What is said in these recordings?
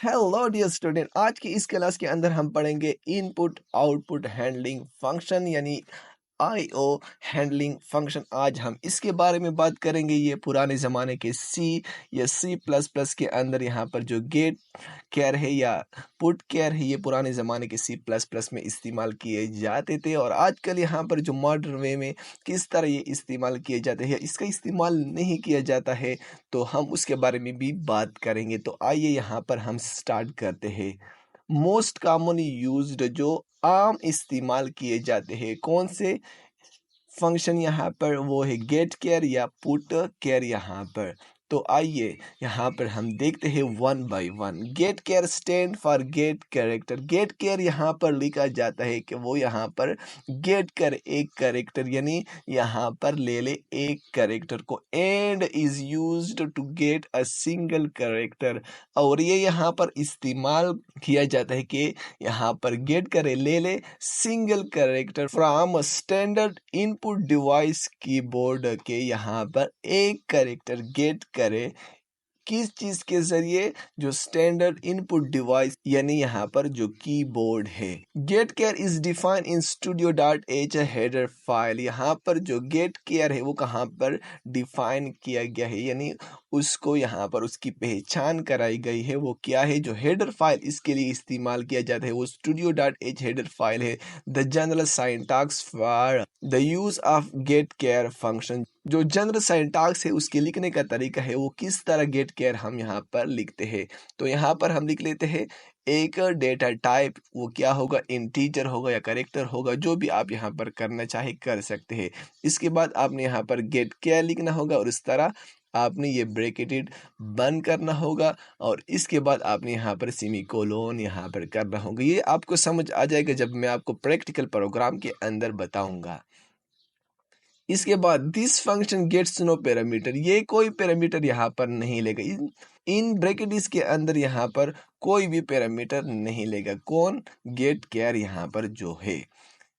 Hello dear student, आज की इस क्लास के अंदर हम पढ़ेंगे इनपुट आउटपुट हैंडलिंग फंक्शन यानी आईओ हैंडलिंग फंक्शन। आज हम इसके बारे में बात करेंगे। ये पुराने ज़माने के सी या सी प्लस प्लस के अंदर यहाँ पर जो गेट केयर है या पुट केयर है, ये पुराने ज़माने के सी प्लस प्लस में इस्तेमाल किए जाते थे। और आजकल यहाँ पर जो मॉडर्न वे में किस तरह ये इस्तेमाल किए जाते हैं, इसका इस्तेमाल नहीं किया जाता है, तो हम उसके बारे में भी बात करेंगे। तो आइए यहाँ पर हम स्टार्ट करते हैं। मोस्ट कॉमनली यूज्ड जो आम इस्तेमाल किए जाते हैं कौन से फंक्शन यहाँ पर, वो है गेट केयर या पुट केयर यहाँ पर। तो आइए यहाँ पर हम देखते हैं वन बाय वन। गेट केयर स्टैंड फॉर गेट कैरेक्टर। गेट केयर यहाँ पर लिखा जाता है कि वो यहाँ पर गेट कर एक कैरेक्टर यानी यहाँ पर ले ले एक कैरेक्टर को। And is used to get a single character. और ये यहाँ पर इस्तेमाल किया जाता है कि यहाँ पर गेट करे ले ले single character from standard input device keyboard के यहाँ पर एक कैरेक्टर गेट करे किस चीज के जरिए, जो स्टैंडर्ड इनपुट डिवाइस यानी यहाँ पर जो कीबोर्ड है। गेट केयर is defined in studio.h header file. यहाँ पर जो गेट केयर है वो कहाँ पर डिफाइन किया गया है, यानी उसको यहाँ पर उसकी पहचान कराई गई है। वो क्या है, जो हेडर फाइल इसके लिए इस्तेमाल किया जाता है वो studio.h हेडर फाइल है। The general syntax for the use of गेट केयर फंक्शन। जो जनरल सिंटैक्स है उसके लिखने का तरीका है, वो किस तरह गेट केयर हम यहाँ पर लिखते हैं। तो यहाँ पर हम लिख लेते हैं एक डेटा टाइप, वो क्या होगा, इंटीजर होगा या कैरेक्टर होगा, जो भी आप यहाँ पर करना चाहे कर सकते हैं। इसके बाद आपने यहाँ पर गेट केयर लिखना होगा और इस तरह आपने ये ब्रैकेटेड बंद करना होगा और इसके बाद आपने यहाँ पर सेमीकोलन यहाँ पर करना होगा। ये आपको समझ आ जाएगा जब मैं आपको प्रैक्टिकल प्रोग्राम के अंदर बताऊंगा। इसके बाद this function gets no parameter. ये कोई पैरामीटर यहाँ पर नहीं लेगा। इन ब्रैकेट्स के अंदर यहाँ पर कोई भी पैरामीटर नहीं लेगा। कौन, गेट केयर यहाँ पर जो है।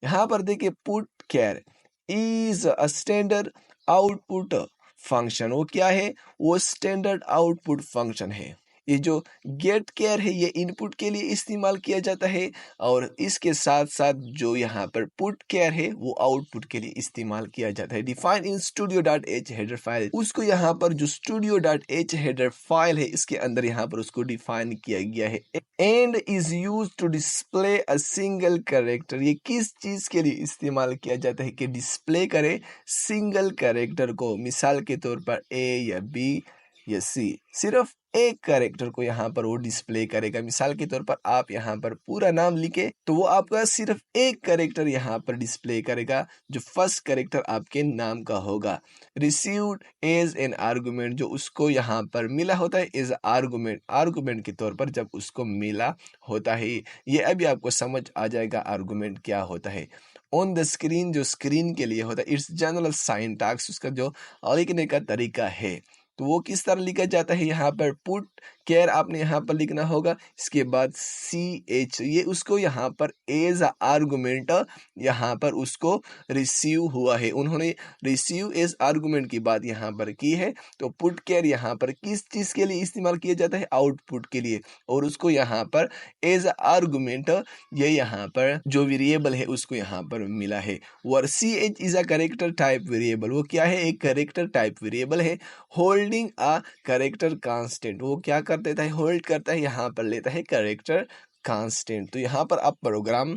यहाँ पर देखिए put care is a standard output function. वो क्या है, वो स्टैंडर्ड आउटपुट फंक्शन है। ये जो गेट केयर है ये इनपुट के लिए इस्तेमाल किया जाता है और इसके साथ साथ जो यहाँ पर पुट केयर है वो आउटपुट के लिए इस्तेमाल किया जाता है। डिफाइन इन studio.h हेडर फाइल। उसको यहाँ पर जो studio.h हेडर फाइल है इसके अंदर यहाँ पर उसको डिफाइन किया गया है। And is use to display a single character. ये किस चीज के लिए इस्तेमाल किया जाता है कि डिस्प्ले करे सिंगल कैरेक्टर को। मिसाल के तौर पर ए या बी या सी, सिर्फ एक कैरेक्टर को यहाँ पर वो डिस्प्ले करेगा। मिसाल के तौर पर आप यहाँ पर पूरा नाम लिखे तो वो आपका सिर्फ एक कैरेक्टर यहाँ पर डिस्प्ले करेगा, जो फर्स्ट कैरेक्टर आपके नाम का होगा। रिसीव्ड एज एन आर्गुमेंट, जो उसको यहाँ पर मिला होता है एज आर्गुमेंट, आर्गुमेंट के तौर पर जब उसको मिला होता है। ये अभी आपको समझ आ जाएगा आर्गुमेंट क्या होता है। ऑन द स्क्रीन, जो स्क्रीन के लिए होता है। इट्स जनरल सिंटैक्स, उसका जो लिखने का तरीका है तो वो किस तरह लिखा जाता है। यहाँ पर पुट केयर आपने यहाँ पर लिखना होगा। इसके बाद CH, ये उसको यहाँ पर एज आर्गुमेंट यहाँ पर उसको रिसीव हुआ है। उन्होंने रिसीव एज आर्गुमेंट की बात यहाँ पर की है। तो पुट केयर यहाँ पर किस चीज़ के लिए इस्तेमाल किया जाता है, आउटपुट के लिए। और उसको यहाँ पर एज आर्गुमेंट ये यहाँ पर जो वेरिएबल है उसको यहाँ पर मिला है। और CH is a character type variable. वो क्या है, एक कैरेक्टर टाइप वेरिएबल है। होल्डिंग अ कैरेक्टर कांस्टेंट, वो क्या कर देता है, होल्ड करता है, यहाँ पर लेता है कैरेक्टर कांस्टेंट। तो यहाँ पर आप प्रोग्राम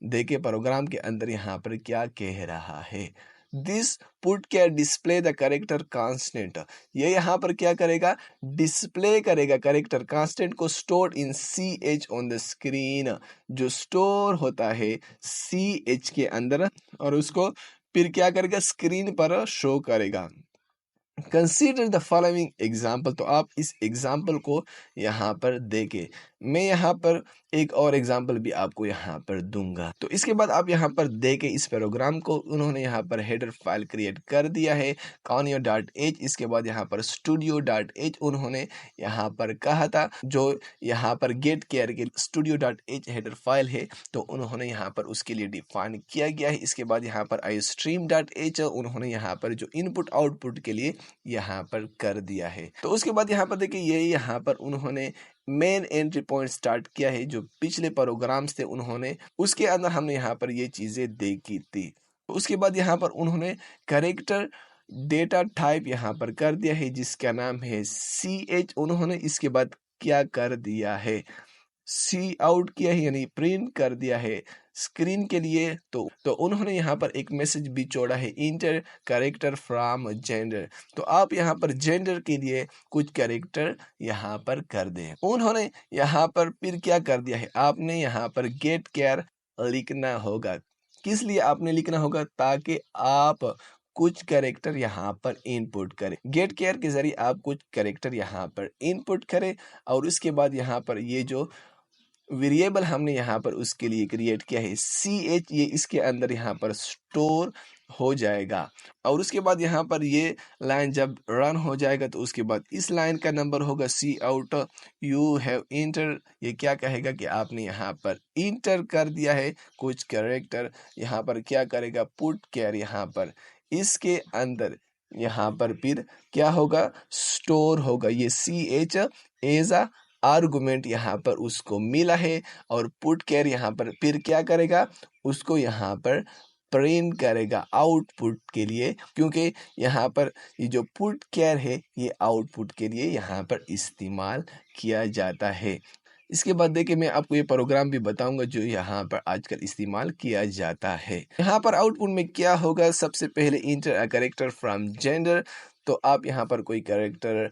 देखे, प्रोग्राम के अंदर यहाँ पर क्या कह रहा है। This put care display the character constant. ये यहाँ पर क्या करेगा, डिस्प्ले करेगा कैरेक्टर कांस्टेंट को। Store in CH on the screen, जो स्टोर होता है CH के अंदर और उसको फिर क्या करेगा, स्क्रीन पर शो करेगा। Consider the following example. तो आप इस एग्जाम्पल को यहाँ पर देखें। मैं यहाँ पर एक और एग्जाम्पल भी आपको यहाँ पर दूंगा। तो इसके बाद आप यहाँ पर देखें इस प्रोग्राम को। उन्होंने यहाँ पर हेडर फाइल क्रिएट कर दिया है conio.h। इसके बाद यहाँ पर studio.h उन्होंने यहाँ पर कहा था, जो यहाँ पर गेट केयर के studio.h हेडर फाइल है तो उन्होंने यहाँ पर उसके लिए डिफाइन किया गया है। इसके बाद यहाँ पर iStream.h उन्होंने यहाँ पर जो इनपुट आउटपुट के लिए यहाँ पर कर दिया है। तो उसके बाद यहाँ पर देखिए ये यहाँ पर उन्होंने मेन एंट्री पॉइंट स्टार्ट किया है। जो पिछले प्रोग्राम्स थे उन्होंने उसके अंदर हमने यहाँ पर ये चीज़ें देखी थी। उसके बाद यहाँ पर उन्होंने करेक्टर डेटा टाइप यहाँ पर कर दिया है जिसका नाम है CH। उन्होंने इसके बाद क्या कर दिया है, सी आउट किया है यानी प्रिंट कर दिया है स्क्रीन के लिए। तो उन्होंने यहाँ पर एक मैसेज भी छोड़ा है, इंटर कैरेक्टर फ्रॉम जेंडर। तो आप यहाँ पर जेंडर के लिए कुछ कैरेक्टर यहाँ पर कर दें। उन्होंने यहाँ पर फिर क्या कर दिया है, आपने यहाँ पर गेट केयर लिखना होगा। किस लिए आपने लिखना होगा, ताकि आप कुछ कैरेक्टर यहाँ पर इनपुट करें। गेट केयर के जरिए आप कुछ कैरेक्टर यहाँ पर इनपुट करें और उसके बाद यहाँ पर ये जो वेरिएबल हमने यहाँ पर उसके लिए क्रिएट किया है CH, ये इसके अंदर यहाँ पर स्टोर हो जाएगा। और उसके बाद यहाँ पर ये लाइन जब रन हो जाएगा तो उसके बाद इस लाइन का नंबर होगा सी आउट यू हैव इंटर। ये क्या कहेगा कि आपने यहाँ पर इंटर कर दिया है कुछ कैरेक्टर। यहाँ पर क्या करेगा, पुट केयर यहाँ पर इसके अंदर यहाँ पर फिर क्या होगा, स्टोर होगा। ये CH एज अ आर्गुमेंट यहाँ पर उसको मिला है और पुट केयर यहाँ पर फिर क्या करेगा, उसको यहाँ पर प्रिंट करेगा आउटपुट के लिए, क्योंकि यहाँ पर ये जो पुट केयर है ये आउटपुट के लिए यहाँ पर इस्तेमाल किया जाता है। इसके बाद देखिए मैं आपको ये प्रोग्राम भी बताऊंगा जो यहाँ पर आजकल इस्तेमाल किया जाता है। यहाँ पर आउटपुट में क्या होगा, सबसे पहले inter a character from gender. तो आप यहाँ पर कोई कैरेक्टर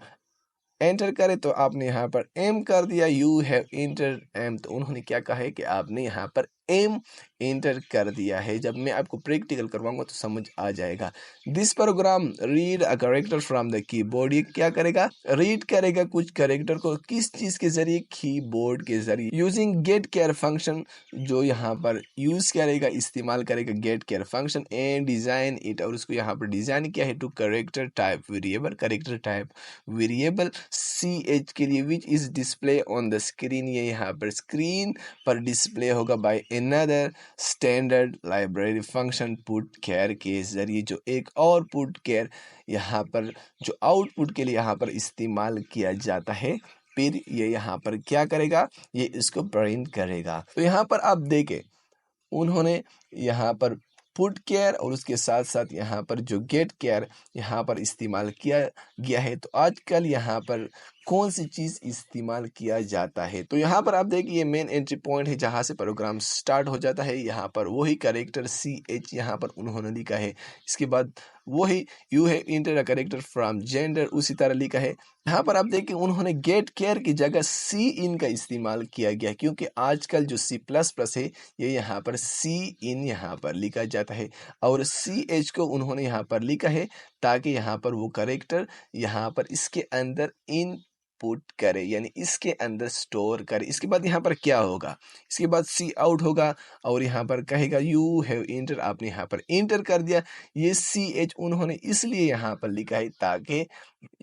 एंटर करें तो आपने यहाँ पर एम कर दिया, यू हैव इंटर एम। तो उन्होंने क्या कहा है कि आपने यहाँ पर एम एंटर कर दिया है। जब मैं आपको प्रैक्टिकल करवाऊंगा तो समझ आ जाएगा। This program read a character from the keyboard. ये क्या करेगा, रीड करेगा कुछ कैरेक्टर को किस चीज के जरिए, कीबोर्ड के जरिए। यूजिंग गेट केयर फंक्शन, जो यहाँ पर यूज करेगा, इस्तेमाल करेगा गेट केयर फंक्शन एंड डिजाइन इट। और उसको यहाँ पर डिजाइन किया है to character type variable, character type variable CH के लिए which is display on the screen. ये यहाँ पर स्क्रीन पर डिस्प्ले होगा by another standard library function putchar के जरिए। जो एक और पुट केयर यहाँ पर जो आउटपुट के लिए यहाँ पर इस्तेमाल किया जाता है, फिर ये यहाँ पर क्या करेगा, ये इसको प्रिंट करेगा। तो यहाँ पर आप देखें उन्होंने यहाँ पर पुट केयर और उसके साथ साथ यहाँ पर जो गेट केयर यहाँ पर इस्तेमाल किया गया है। तो आजकल यहाँ पर कौन सी चीज़ इस्तेमाल किया जाता है, तो यहाँ पर आप देखिए ये मेन एंट्री पॉइंट है जहाँ से प्रोग्राम स्टार्ट हो जाता है। यहाँ पर वही कैरेक्टर CH यहाँ पर उन्होंने लिखा है। इसके बाद वही you have inter a character from gender उसी तरह लिखा है। यहाँ पर आप देखिए उन्होंने गेट केयर की जगह सी इन का इस्तेमाल किया गया, क्योंकि आजकल जो C++ है ये यहाँ पर सी इन यहाँ पर लिखा जाता है और CH को उन्होंने यहाँ पर लिखा है ताकि यहाँ पर वो कैरेक्टर यहाँ पर इसके अंदर इन पुट करे, यानी इसके अंदर स्टोर करे। इसके बाद यहाँ पर क्या होगा, इसके बाद सी आउट होगा और यहाँ पर कहेगा यू हैव इंटर। आपने यहाँ पर इंटर कर दिया। ये CH उन्होंने इसलिए यहाँ पर लिखा है ताकि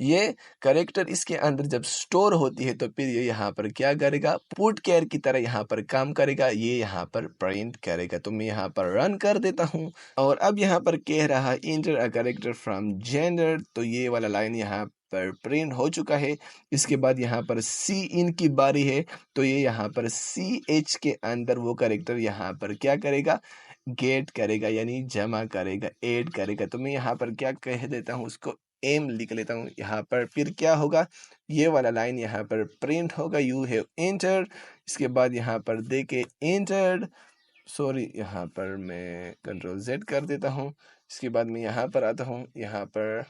ये कैरेक्टर इसके अंदर जब स्टोर होती है तो फिर ये यहाँ पर क्या करेगा, पुट केयर की तरह यहाँ पर काम करेगा, ये यहाँ पर प्रिंट करेगा। तो मैं यहाँ पर रन कर देता हूँ और अब यहाँ पर कह रहा है inter a character from gender. तो ये वाला लाइन यहाँ पर प्रिंट हो चुका है। इसके बाद यहाँ पर सी इन की बारी है। तो ये यहाँ पर CH के अंदर वो कैरेक्टर यहाँ पर क्या करेगा, गेट करेगा यानी जमा करेगा, ऐड करेगा। तो मैं यहाँ पर क्या कह देता हूँ, उसको एम लिख लेता हूँ। यहाँ पर फिर क्या होगा, ये वाला लाइन यहाँ पर प्रिंट होगा यू हैव एंटर्ड। इसके बाद यहाँ पर देके एंटर्ड, सॉरी यहाँ पर मैं Ctrl+Z कर देता हूँ। इसके बाद मैं यहाँ पर आता हूँ, यहाँ पर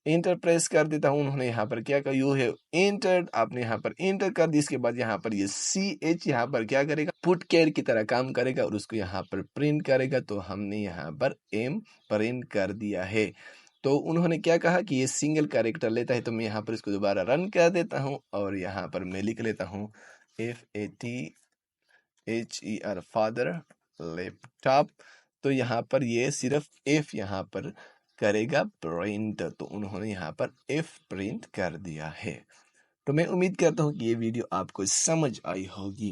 इंटर प्रेस कर देता हूँ। उन्होंने यहाँ पर क्या कहा, यू हैव एंटर्ड। आपने यहाँ पर एंटर कर दी। इसके बाद यहाँ पर ये CH यहाँ पर क्या करेगा, पुट केयर की तरह काम करेगा और उसको यहाँ पर प्रिंट करेगा। तो हमने यहाँ पर एम प्रिंट कर दिया है। तो उन्होंने क्या कहा कि ये सिंगल कैरेक्टर लेता है। तो मैं यहाँ पर इसको दोबारा रन कर देता हूँ और यहाँ पर मैं लिख लेता हूँ FATHER फादर लैपटॉप। तो यहाँ पर ये सिर्फ F यहाँ पर करेगा प्रिंट। तो उन्होंने यहाँ पर F प्रिंट कर दिया है। तो मैं उम्मीद करता हूँ कि ये वीडियो आपको समझ आई होगी।